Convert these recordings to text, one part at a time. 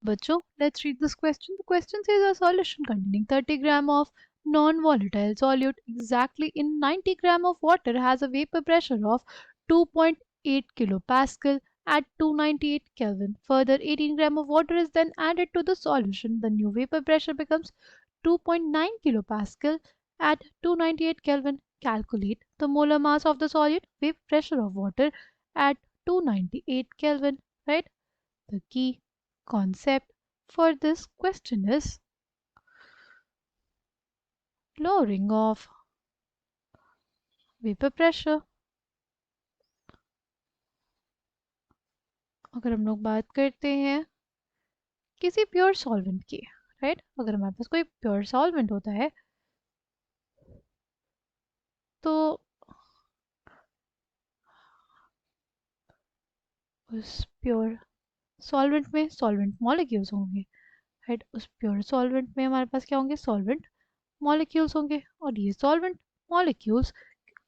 बच्चों, let's read this question. The question says a solution containing 30 gram of non-volatile solute exactly in 90 gram of water has a vapor pressure of 2.8 kilopascal at 298 Kelvin. Further, 18 gram of water is then added to the solution. The new vapor pressure becomes 2.9 kilopascal at 298 Kelvin. Calculate the molar mass of the solute, vapor pressure of water at 298 Kelvin. Right? The key concept for this question is lowering of vapor pressure. अगर हम लोग बात करते हैं किसी pure solvent की, right, अगर हमारे पास कोई प्योर सॉल्वेंट होता है तो उस प्योर सॉल्वेंट में सॉल्वेंट मॉलिक्यूल्स होंगे, राइट। उस प्योर सॉल्वेंट में हमारे पास क्या होंगे, सॉल्वेंट मॉलिक्यूल्स होंगे। और ये सॉल्वेंट मॉलिक्यूल्स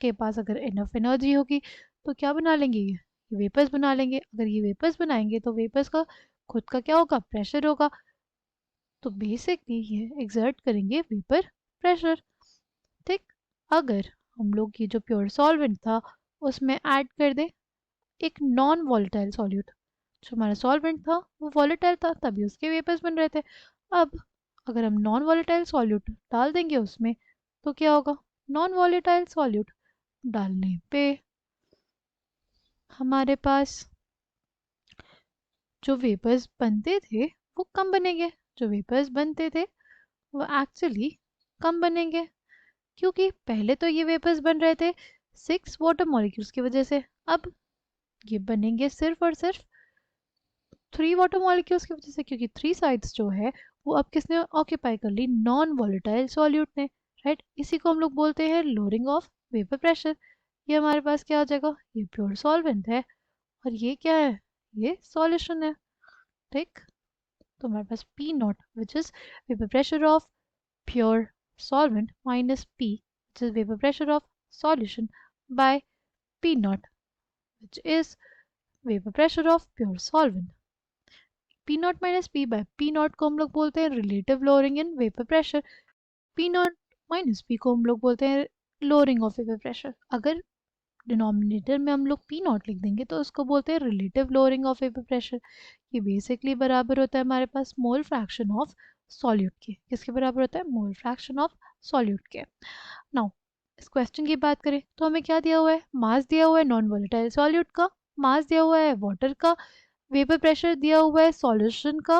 के पास अगर इनफ एनर्जी होगी तो क्या बना लेंगे, ये वेपर्स बना लेंगे। अगर ये वेपर्स बनाएंगे तो वेपर्स का खुद का क्या होगा, प्रेशर होगा। तो बेसिकली ये एक्सर्ट करेंगे वेपर प्रेशर। ठीक, अगर हम लोग ये जो प्योर सॉल्वेंट था उसमें ऐड कर दें एक नॉन वॉलेटाइल सॉल्यूट, जो हमारा सॉल्वेंट था वो वॉलेटाइल था तभी उसके वेपर्स बन रहे थे। अब अगर हम नॉन वॉलेटाइल सॉल्यूट डाल देंगे उसमें तो क्या होगा, नॉन वॉलेटाइल सॉल्यूट डालने पे हमारे पास जो वेपर्स बनते थे वो कम बनेंगे। जो वेपर्स बनते थे वो एक्चुअली कम बनेंगे, क्योंकि पहले तो ये वेपर्स बन रहे थे 6 वाटर मॉलिक्यूल्स की वजह से। अब ये बनेंगे सिर्फ और सिर्फ 3 वाटर मॉलिक्यूल्स की वजह से, क्योंकि 3 साइड्स जो है वो अब किसने ऑक्यूपाई कर ली, नॉन वॉलेटाइल सॉल्यूट ने, राइट। इसी को हम लोग बोलते हैं लोअरिंग ऑफ वेपर प्रेशर। ये हमारे पास क्या हो जाएगा, ये प्योर सॉल्वेंट है और ये क्या है, ये सॉल्यूशन है। ठीक, तो हमारे पास P naught which is vapour pressure of pure solvent minus P, which is vapor pressure of solution, by P naught, which is vapor pressure of pure solvent. P naught minus P by P naught को हम लोग बोलते हैं relative lowering in vapor pressure. P naught minus P को हम लोग बोलते हैं lowering of vapor pressure. अगर डिनोमिनेटर में हम लोग पी नॉट लिख देंगे तो उसको बोलते हैं relative lowering of vapour pressure. ये बेसिकली बराबर होता है हमारे पास मोल फ्रैक्शन ऑफ सॉल्यूट के। किसके बराबर होता है, मोल फ्रैक्शन ऑफ सॉल्यूट के। नाउ इस क्वेश्चन की बात करें तो हमें क्या दिया हुआ है, मास दिया हुआ है नॉन वोलेटाइल सॉल्यूट का, मास दिया हुआ है वाटर का, वेपर प्रेशर दिया हुआ है सॉल्यूशन का,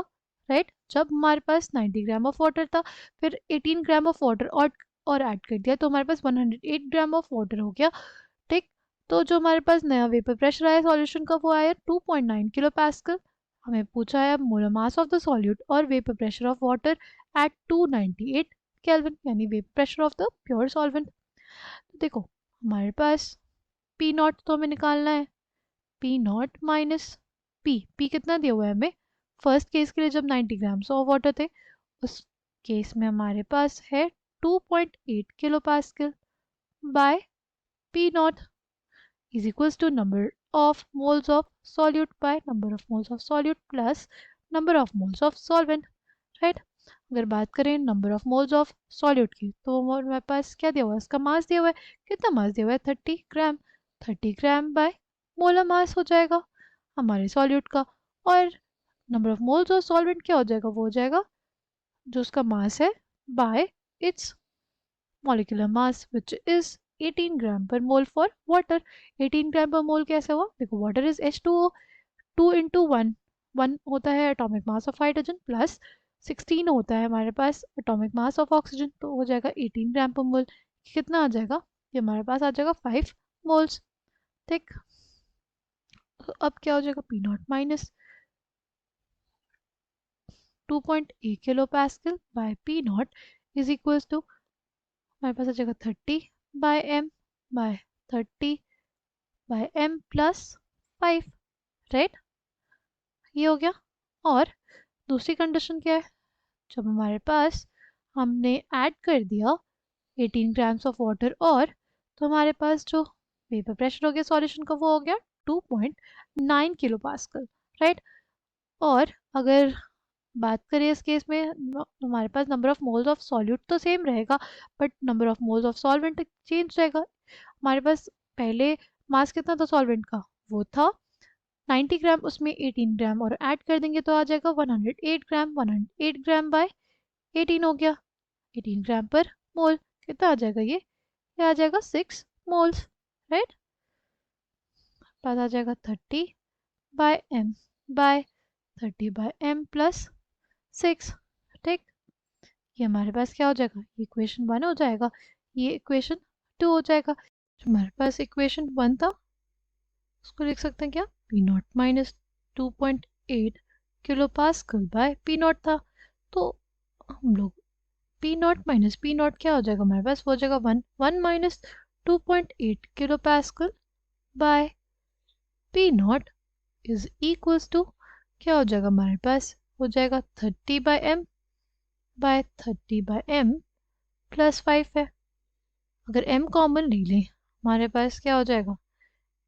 राइट। जब हमारे पास 90 ग्राम ऑफ वाटर था फिर 18 ग्राम ऑफ वाटर और ऐड कर दिया तो हमारे पास 108 ग्राम ऑफ वाटर हो गया। ठीक, तो जो हमारे पास नया वेपर प्रेशर आया सॉल्यूशन का वो आया 2.9 किलो पास्कल। हमें पूछा है molar mass of the solute और vapour pressure of water at 298 kelvin, यानी vapour pressure of the pure solvent. तो देखो हमारे पास पी नॉट तो हमें निकालना है, पी नॉट माइनस पी कितना दिया हुआ है हमें, फर्स्ट केस के लिए जब 90 ग्राम्स ऑफ वाटर थे उस केस में हमारे पास है 2.8 kilo pascal by P not is equals to number of moles of solute by number of moles of solute plus number of moles of solvent, right। अगर बात करें number of moles of solute की तो हमारे पास क्या दिया हुआ है, इसका मास दिया हुआ है, कितना मास दिया हुआ है 30 ग्राम, 30 ग्राम बाय मोलर मास हो जाएगा हमारे सॉल्यूट का। और number of moles of solvent क्या हो जाएगा, वो हो जाएगा जो उसका मास है bye it's molecular mass which is 18 ग्राम पर मोल फॉर वाटर। 18 ग्राम पर मोल कैसे हुआ, देखो वाटर इज H2O, 2 इंटू 1, 1 होता है atomic mass of hydrogen plus 16 होता है हमारे पास एटॉमिक मास ऑफ ऑक्सीजन, तो हो जाएगा 18 ग्राम पर मोल। कितना आ जाएगा, ये हमारे पास आ जाएगा 5 मोल्स। ठीक, तो अब क्या हो जाएगा, P naught minus 2.8 kilo pascal by P naught is equals to हमारे पास आ जाएगा 30 by M by 30 by M plus 5, right, ये हो गया। और दूसरी कंडीशन क्या है, जब हमारे पास हमने ऐड कर दिया 18 ग्राम्स ऑफ वाटर और, तो हमारे पास जो वेपर प्रेशर हो गया सॉल्यूशन का वो हो गया 2.9 किलो पास्कल, राइट। और अगर बात करें इस केस में हमारे पास number of moles of solute तो सेम रहेगा, but number of moles of solvent change रहेगा। हमारे पास पहले मास कितना था सॉल्वेंट का, वो था 90 ग्राम, उसमें 18 ग्राम और ऐड कर देंगे तो आ जाएगा 108 ग्राम। 108 ग्राम बाय 18 हो गया, 18 ग्राम पर मोल कितना आ जाएगा, ये आ जाएगा 6 मोल्स, राइट। पास आ जाएगा 30 by m by 30 by m plus 6, ठीक। ये हमारे पास क्या हो जाएगा, ये इक्वेशन 1 हो जाएगा, ये इक्वेशन 2 हो जाएगा। हमारे पास इक्वेशन 1 था, उसको लिख सकते हैं क्या, P naught minus 2.8 kilo pascal by P naught था। तो हम लोग P naught minus P naught क्या हो जाएगा हमारे पास, वो हो जाएगा 1 minus 2.8 kilo pascal by P naught is equals to क्या हो जाएगा हमारे पास, हो जाएगा 30 by m by 30 by m plus 5 है। अगर m कॉमन ले लें हमारे पास क्या हो जाएगा,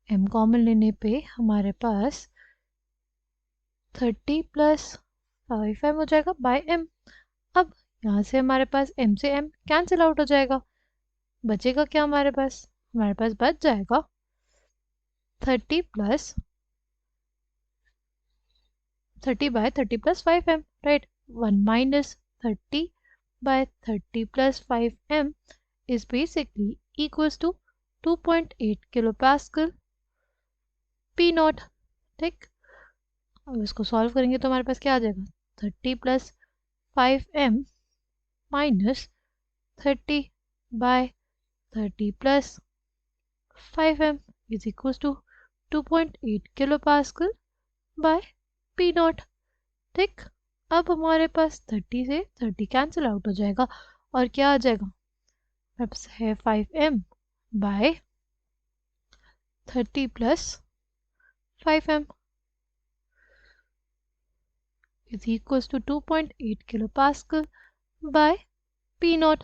m कॉमन लेने पे हमारे पास 30 प्लस 5m हो जाएगा बाय m। अब यहाँ से हमारे पास m से m कैंसिल आउट हो जाएगा, बचेगा क्या हमारे पास बच जाएगा 30 plus 30 by 30 plus 5m, right. 1 minus 30 by 30 plus 5m is basically equals to 2.8 kilo pascal P naught, ठीक। अब इसको सॉल्व करेंगे तो हमारे पास क्या आ जाएगा, 30 plus 5m minus 30 by 30 plus 5m is equal to 2.8 kilo pascal by P naught, ठीक। अब हमारे पास 30 से 30 कैंसिल आउट हो जाएगा और क्या आ जाएगा, अब है 5m by 30 plus 5m is equals to 2.8 kilo pascal by P naught,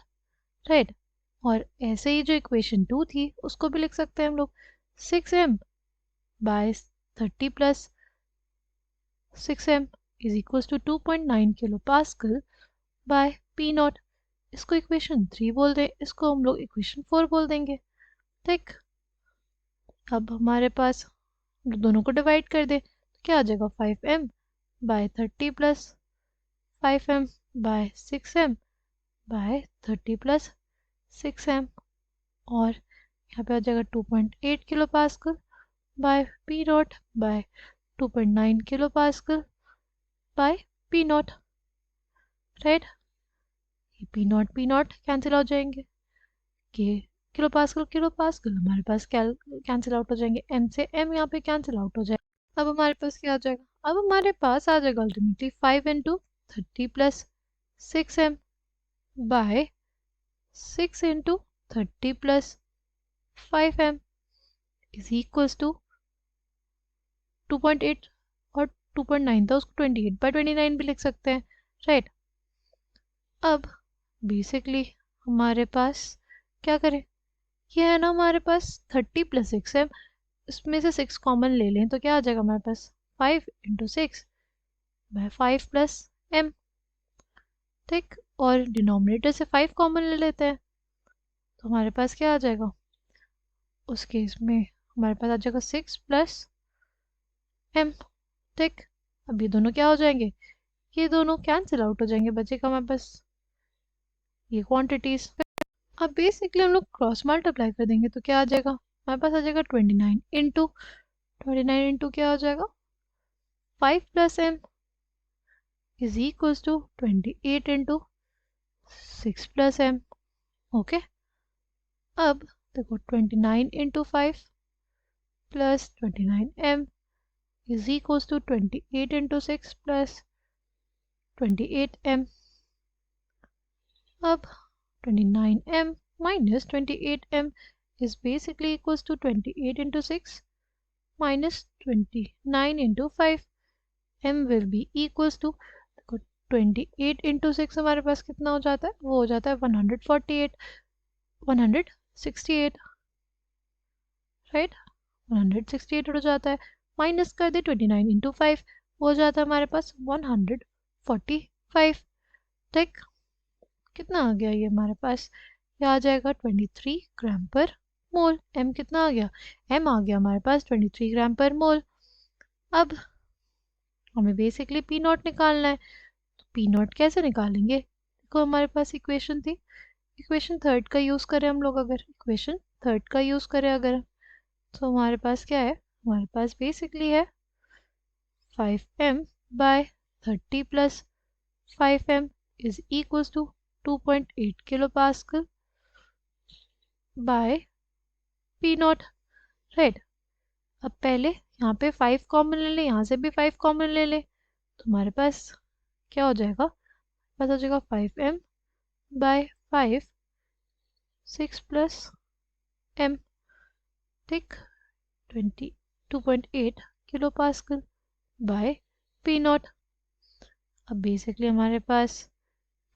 right. और ऐसे ही जो इक्वेशन 2 थी उसको भी लिख सकते हैं हम लोग, 6m by 30 plus 6m is equals to 2.9 kilo pascal by P naught. इसको इक्वेशन 3 बोल दें, इसको हम लोग इक्वेशन 4 बोल देंगे, ठीक। अब हमारे पास दोनों को डिवाइड कर दे तो क्या आ जाएगा, 5m by 30 plus 5m by 6m by 30 plus 6m और यहाँ पे आ जाएगा 2.8 kilo pascal by P naught by 2.9 kilo pascal by P naught, right. ये पी नॉट कैंसिल हो जाएंगे, ये किलो पास्कल हमारे पास कैंसिल आउट हो जाएंगे, m से m यहाँ पे कैंसिल आउट हो जाएगा। अब हमारे पास क्या आ जाएगा, अब हमारे पास आ जाएगा ultimately 5 into 30 plus 6m by 6 into 30 plus 5m is equals to 2.8 और 2.9 था, उसको 28 बाय 29 भी लिख सकते हैं, राइट। अब बेसिकली हमारे पास क्या करें, ये है ना हमारे पास 30 प्लस 6m, इसमें से 6 कॉमन ले लें तो क्या आ जाएगा हमारे पास, 5 इंटू 6 बाय 5 प्लस m, ठीक। और डिनोमिनेटर से 5 कॉमन ले लेते हैं तो हमारे पास क्या आ जाएगा, उस केस में हमारे पास आ जाएगा 6 प्लस m, ठीक। अब ये दोनों क्या हो जाएंगे, ये दोनों कैंसिल आउट हो जाएंगे, बचेगा हमारे पास ये क्वांटिटीज। अब बेसिकली हम लोग क्रॉस मल्टीप्लाई कर देंगे तो क्या आ जाएगा, हमारे पास आ जाएगा 29 इंटू क्या हो जाएगा 5 plus m is equals to 28 into 6 plus m, okay. अब देखो 29 into 5 plus 29m is equals to 28 into 6 plus 28m। अब 29m minus 28m is basically equals to 28 into 6 minus 29 into 5. m will be equals to 28 into 6 हमारे पास कितना हो जाता है, वो हो जाता है 168 राइट, 168 हो जाता है। माइनस कर दे 29 इंटू 5, वो हो जाता है हमारे पास 144 45। ठीक, कितना आ गया ये हमारे पास, ये आ जाएगा 23 ग्राम पर मोल। m कितना आ गया, m आ गया हमारे पास 23 ग्राम पर मोल। अब हमें बेसिकली पी नॉट निकालना है, तो पी नॉट कैसे निकालेंगे, देखो हमारे पास इक्वेशन थी, इक्वेशन थर्ड का यूज़ करें हम लोग, अगर इक्वेशन थर्ड का यूज़ करें अगर, तो हमारे पास क्या है, हमारे पास बेसिकली है 5m by 30 plus 5m is equals to 2.8 kilo pascal by P naught, right. अब पहले यहाँ पे 5 कॉमन ले लें, यहाँ से भी 5 कॉमन ले लें, तो हमारे पास क्या हो जाएगा, पास हो जाएगा 5m बाय 5 6 प्लस m, ठीक, 22.8 kilo pascal by P not. अब बेसिकली हमारे पास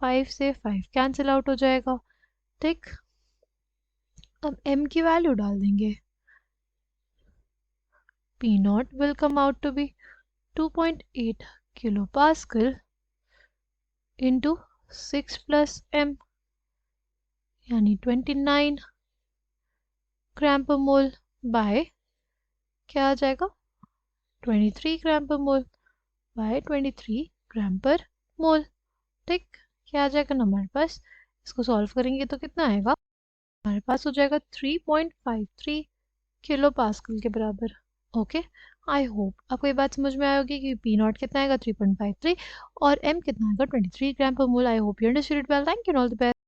5 से 5 कैंसिल आउट हो जाएगा, ठीक। अब m की वैल्यू डाल देंगे, P naught will come out to be 2.8 kilo pascal into 6 plus m यानी 29 ग्राम पर मोल बाय क्या आ जाएगा 23 ग्राम पर मोल बाय 23 ग्राम पर मोल, ठीक। क्या आ जाएगा ना हमारे पास, इसको सॉल्व करेंगे तो कितना आएगा, हमारे पास हो जाएगा 3.53 किलो पास्कल के बराबर। ओके, आई होप आपको ये बात समझ में आई होगी कि पी नॉट कितना आएगा 3.53 और m कितना आएगा 23 ग्राम पर mole. I hope you understood it well, thank you, all the best.